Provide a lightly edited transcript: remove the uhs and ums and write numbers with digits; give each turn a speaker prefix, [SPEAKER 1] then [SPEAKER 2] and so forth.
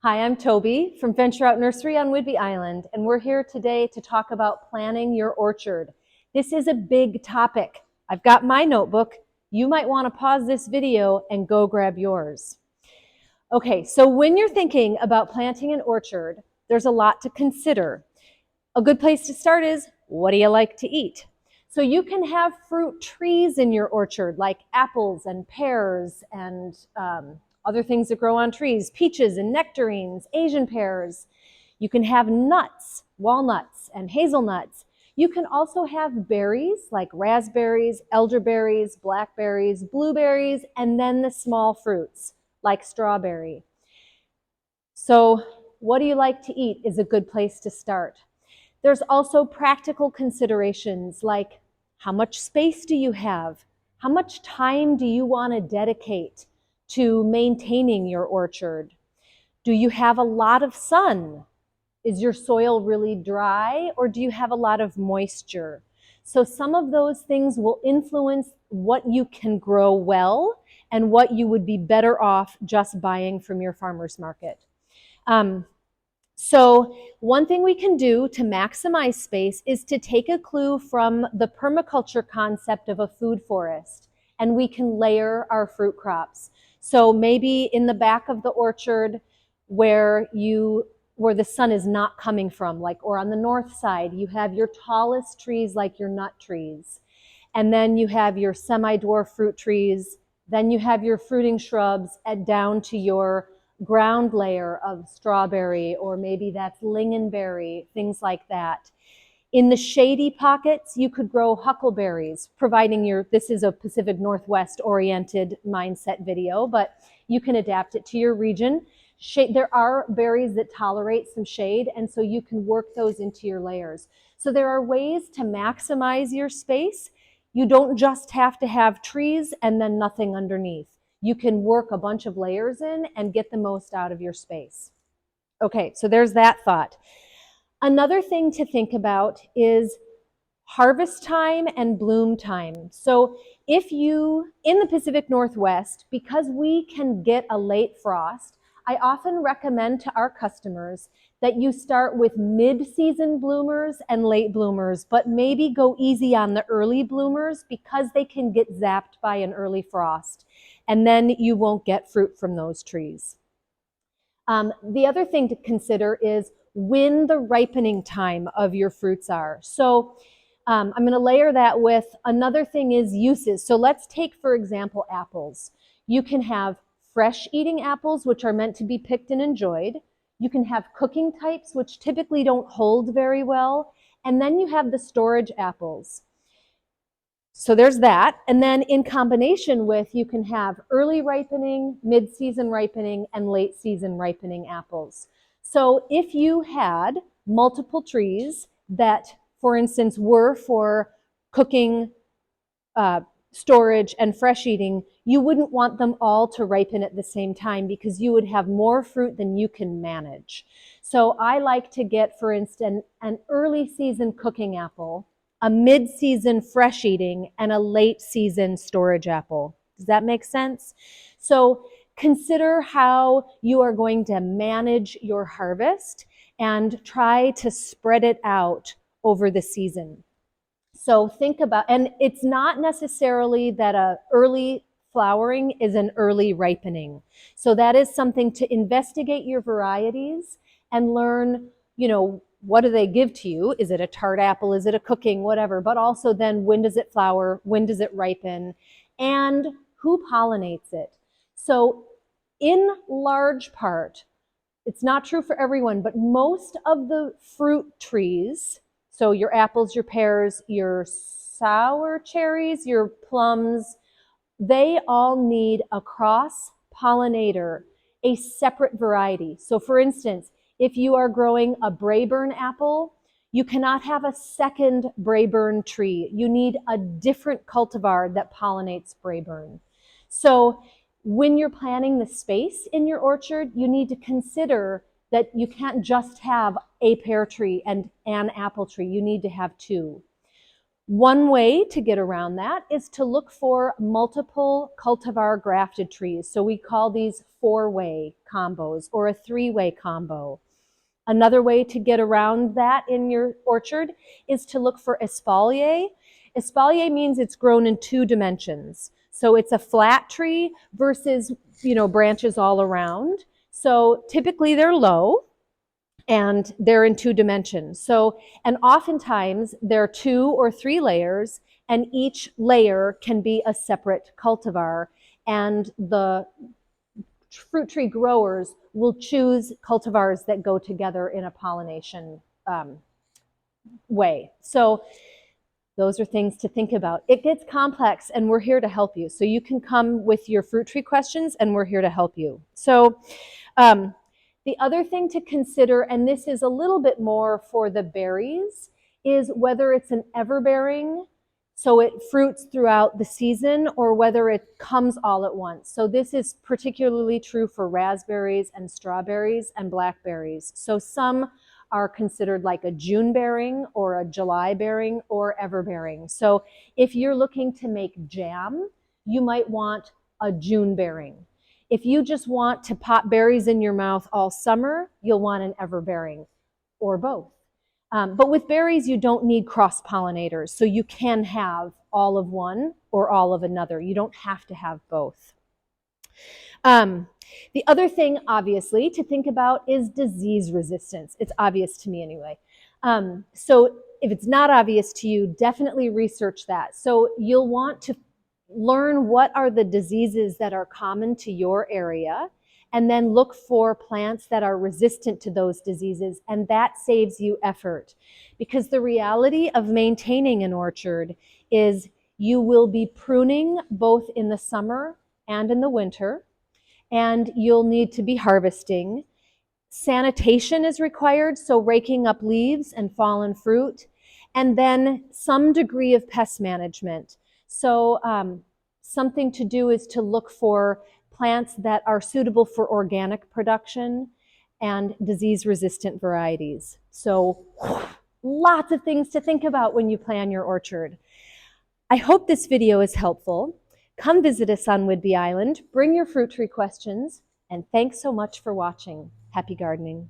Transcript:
[SPEAKER 1] Hi, I'm Toby from Venture Out Nursery on Whidbey Island, and we're here today to talk about planning your orchard. This is a big topic. I've got my notebook. You might want to pause this video and go grab yours. Okay, so when you're thinking about planting an orchard, there's a lot to consider. A good place to start is, what do you like to eat? So you can have fruit trees in your orchard, like apples and pears and other things that grow on trees, peaches and nectarines, Asian pears. You can have nuts, walnuts and hazelnuts. You can also have berries like raspberries, elderberries, blackberries, blueberries, and then the small fruits like strawberry. So what do you like to eat is a good place to start. There's also practical considerations like, how much space do you have? How much time do you want to dedicate to maintaining your orchard? Do you have a lot of sun? Is your soil really dry, or do you have a lot of moisture? So some of those things will influence what you can grow well and what you would be better off just buying from your farmer's market. So one thing we can do to maximize space is to take a clue from the permaculture concept of a food forest, and we can layer our fruit crops. So maybe in the back of the orchard where the sun is not coming from, like, or on the north side, you have your tallest trees like your nut trees. And then you have your semi-dwarf fruit trees. Then you have your fruiting shrubs down to your ground layer of strawberry, or maybe that's lingonberry, things like that. In the shady pockets, you could grow huckleberries, providing this is a Pacific Northwest oriented mindset video, but you can adapt it to your region. There are berries that tolerate some shade, and so you can work those into your layers. So there are ways to maximize your space. You don't just have to have trees and then nothing underneath. You can work a bunch of layers in and get the most out of your space. Okay, so there's that thought. Another thing to think about is harvest time and bloom time. So if you, in the Pacific Northwest, because we can get a late frost, I often recommend to our customers that you start with mid-season bloomers and late bloomers, but maybe go easy on the early bloomers because they can get zapped by an early frost, and then you won't get fruit from those trees. The other thing to consider is when the ripening time of your fruits are. So I'm going to layer that with another thing is uses. So let's take, for example, apples. You can have fresh eating apples, which are meant to be picked and enjoyed. You can have cooking types, which typically don't hold very well. And then you have the storage apples. So there's that. And then in combination with, you can have early ripening, mid-season ripening, and late season ripening apples. So if you had multiple trees that, for instance, were for cooking, storage, and fresh eating, you wouldn't want them all to ripen at the same time because you would have more fruit than you can manage. So I like to get, for instance, an early season cooking apple, a mid-season fresh eating, and a late season storage apple. Does that make sense? So consider how you are going to manage your harvest and try to spread it out over the season. So think about, and it's not necessarily that a early flowering is an early ripening. So that is something to investigate your varieties and learn, what do they give to you? Is it a tart apple? Is it a cooking? Whatever. But also then, when does it flower? When does it ripen? And who pollinates it? So in large part, it's not true for everyone, but most of the fruit trees, so your apples, your pears, your sour cherries, your plums, they all need a cross-pollinator, a separate variety. So for instance, if you are growing a Braeburn apple, you cannot have a second Braeburn tree. You need a different cultivar that pollinates Braeburn. So when you're planning the space in your orchard, you need to consider that you can't just have a pear tree and an apple tree. You need to have two. One way to get around that is to look for multiple cultivar grafted trees. So we call these 4-way combos or a 3-way combo. Another way to get around that in your orchard is to look for espalier. Espalier means it's grown in 2 dimensions. So it's a flat tree versus, branches all around. So typically they're low and they're in 2 dimensions. So, and oftentimes there are 2 or 3 layers, and each layer can be a separate cultivar, and the fruit tree growers will choose cultivars that go together in a pollination way. So those are things to think about. It gets complex, and we're here to help you. So you can come with your fruit tree questions, and we're here to help you. So the other thing to consider, and this is a little bit more for the berries, is whether it's an everbearing, so it fruits throughout the season, or whether it comes all at once. So this is particularly true for raspberries and strawberries and blackberries. So some are considered like a June bearing or a July bearing or everbearing. So if you're looking to make jam, you might want a June bearing. If you just want to pop berries in your mouth all summer, you'll want an everbearing, or both. But with berries, you don't need cross pollinators, so you can have all of one or all of another. You don't have to have both. The other thing, obviously, to think about is disease resistance. It's obvious to me anyway. So if it's not obvious to you, definitely research that. So you'll want to learn what are the diseases that are common to your area, and then look for plants that are resistant to those diseases, and that saves you effort. Because the reality of maintaining an orchard is you will be pruning both in the summer and in the winter, and you'll need to be harvesting. Sanitation is required, so raking up leaves and fallen fruit, and then some degree of pest management. So something to do is to look for plants that are suitable for organic production and disease-resistant varieties. So lots of things to think about when you plan your orchard. I hope this video is helpful. Come visit us on Whidbey Island, bring your fruit tree questions, and thanks so much for watching. Happy gardening.